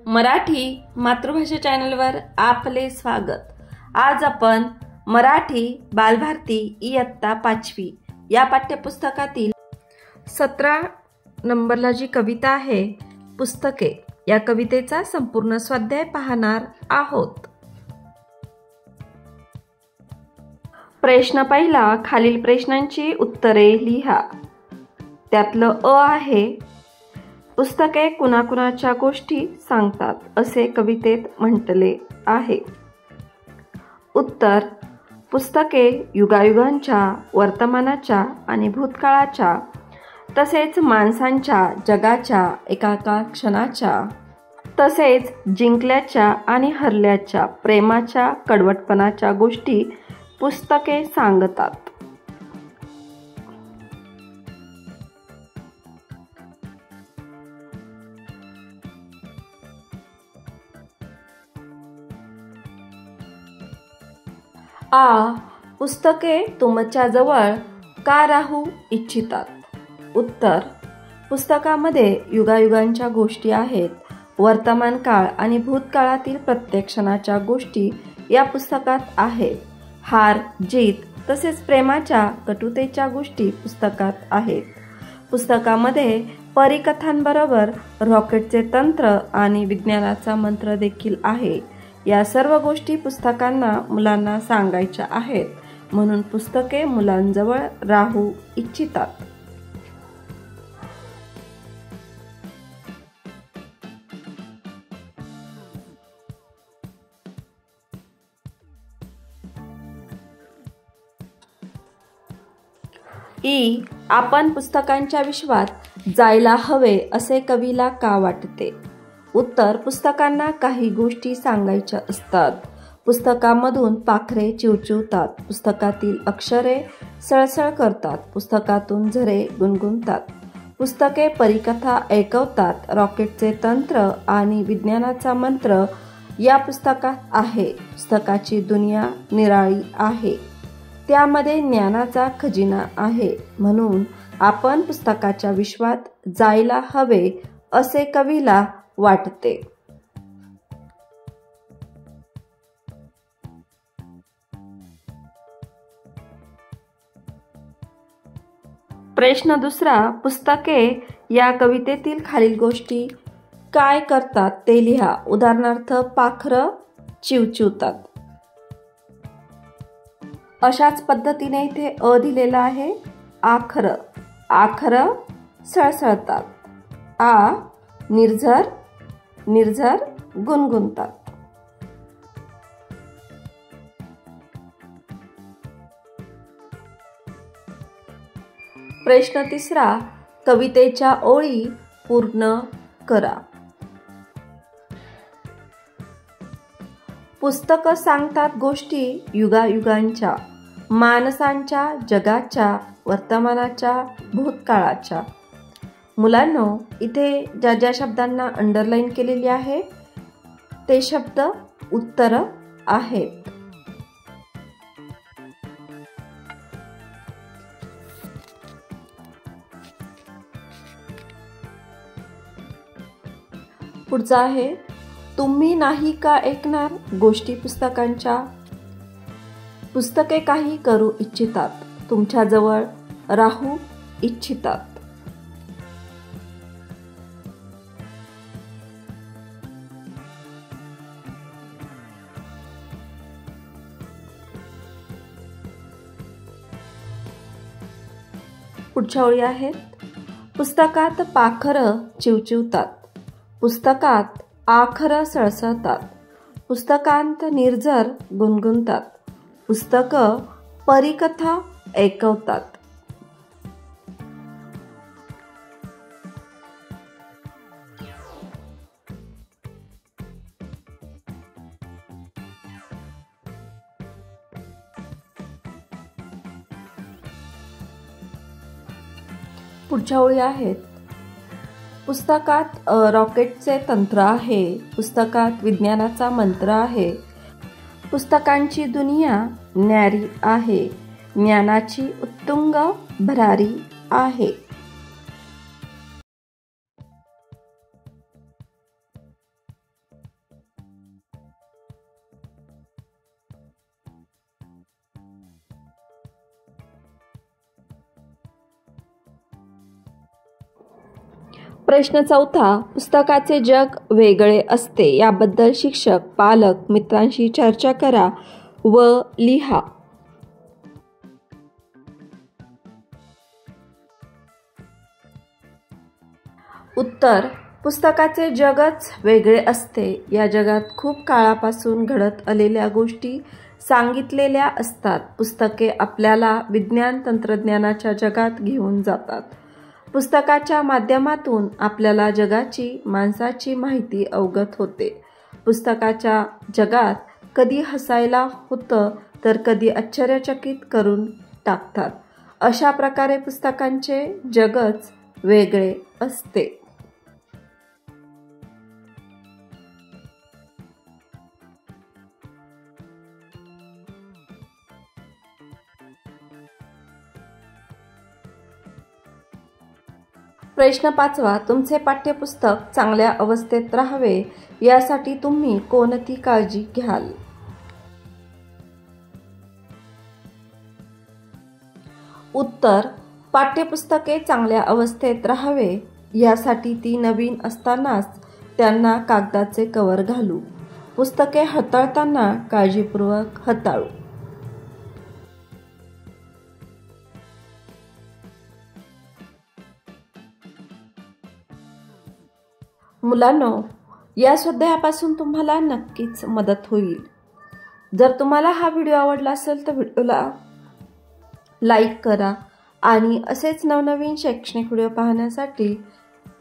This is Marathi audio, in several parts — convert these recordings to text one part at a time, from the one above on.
मराठी मातृभाषा चॅनलवर आपले स्वागत। आज आपण मराठी बालभारती इयत्ता 5वी या पाठ्यपुस्तकातील 17 नंबरला जी कविता आहे पुस्तके या कवितेचा संपूर्ण स्वाध्याय पाहणार आहोत। प्रश्न पहिला, खालील प्रश्नांची उत्तरे लिहा। त्यातलं अ आहे, पुस्तके कुणाकुणाच्या गोष्टी सांगतात असे कवितेत म्हटले आहे। उत्तर, पुस्तके युगायुगांच्या, वर्तमानाच्या आणि भूतकाळाच्या तसेच माणसांच्या, जगाच्या, एका क्षणाच्या, तसेच जिंकल्याच्या आणि हरल्याच्या, प्रेमाच्या, कडवटपणाच्या गोष्टी पुस्तके सांगतात। आ, पुस्तके तुमच्या जवळ का राहू इच्छितात। उत्तर, पुस्तकामध्ये युगायुगांच्या गोष्टी आहेत। वर्तमान काळ आणि भूतकाळातील प्रत्येक क्षणाच्या गोष्टी या पुस्तकात आहेत। हार जीत तसेच प्रेमाच्या कटुतेच्या गोष्टी पुस्तकात आहेत। पुस्तकामध्ये परिकथांबरोबर रॉकेटचे तंत्र आणि विज्ञानाचा मंत्र देखील आहे। या सर्व गोष्टी पुस्तकांना मुलांना सांगायच्या आहेत, म्हणून पुस्तके मुलांजवळ राहू इच्छितात। ई, आपण पुस्तकांच्या विश्वात जायला हवे असे कवीला का वाटते। उत्तर, पुस्तकांना काही गोष्टी सांगायच्या असतात। पुस्तकामधून पाखरे चिवचिवतात, पुस्तकातील अक्षरे सळसळ करतात, पुस्तकातून झरे गुणगुणतात, पुस्तके परिकथा ऐकवतात, रॉकेटचे तंत्र आणि विज्ञानाचा मंत्र या पुस्तकात आहे। पुस्तकाची दुनिया निराळी आहे, त्यामध्ये ज्ञानाचा खजिना आहे, म्हणून आपण पुस्तकाच्या विश्वात जायला हवे असे कवीला वाटते। प्रश्न दुसरा, पुस्तके या कवितेतील खालील गोष्टी काय करतात ते लिहा। उदाहरणार्थ, पाखरं चिवचिवतात। अशाच पद्धतीने इथे अ दिलेला आहे, आखरं, आखरं सळसळतात। आ, निर्झर, निर्झर गुणगुणतात। प्रश्न तिसरा, कवितेच्या ओळी पूर्ण करा। पुस्तकं सांगतात गोष्टी युगायुगांच्या, माणसांच्या, जगाच्या, वर्तमानाच्या, भूतकाळाच्या। मुलांनो, इथे ज्या ज्या शब्दांना अंडरलाईन केलेली आहे ते शब्द उत्तर आहेत। पुढचा आहे, तुम्ही नाही का ऐकणार गोष्टी पुस्तकांच्या। पुस्तके काही करू इच्छितात, तुमच्या जवळ राहू इच्छितात। पुढच्या ओळी आहेत, पुस्तकात पाखरं चिवचिवतात, पुस्तकात आखरं सळसळतात, पुस्तकांत निर्झर गुणगुणतात, पुस्तकं परिकथा ऐकवतात। पुढच्या ओळी आहेत, पुस्तकात रॉकेटचे तंत्र आहे, पुस्तकात विज्ञानाचा मंत्र आहे, पुस्तकांची दुनिया न्यारी आहे, ज्ञानाची उत्तुंग भरारी आहे। प्रश्न 4, पुस्तकाचे जग वेगळे असते याबद्दल शिक्षक, पालक, मित्रांशी चर्चा करा व लिहा. उत्तर, पुस्तकाचे जगच वेगळे असते. या जगात खूप काळापासून घडत आलेल्या गोष्टी सांगितलेल्या असतात. पुस्तके आपल्याला विज्ञान तंत्रज्ञानाच्या जगात घेऊन जातात. पुस्तकाच्या माध्यमातून आपल्याला जगाची, माणसाची माहिती अवगत होते. पुस्तकाच्या जगात कधी हसायला होतं तर कधी आश्चर्यचकित करून टाकतात. अशा प्रकारे पुस्तकांचे जगच वेगळे असते. प्रश्न 5, तुमचे पाठ्यपुस्तक चांगल्या अवस्थेत राहावे यासाठी तुम्ही कोणती काळजी घ्याल? उत्तर, पाठ्यपुस्तके चांगल्या अवस्थेत राहावे यासाठी ती नवीन असतानाच त्यांना कागदाचे कव्हर घालू. पुस्तके हाताळताना काळजीपूर्वक हाताळू. मुलांनो, या स्वाध्यायापासून तुम्हाला नक्कीच मदत होईल. जर तुम्हाला हा व्हिडिओ आवडला असेल तर व्हिडिओला लाईक करा आणि असेच नवनवीन शैक्षणिक व्हिडिओ पाहण्यासाठी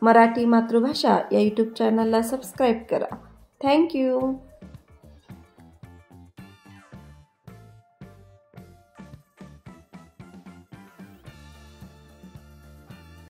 मराठी मातृभाषा या यूट्यूब चॅनलला सबस्क्राईब करा. थँक्यू.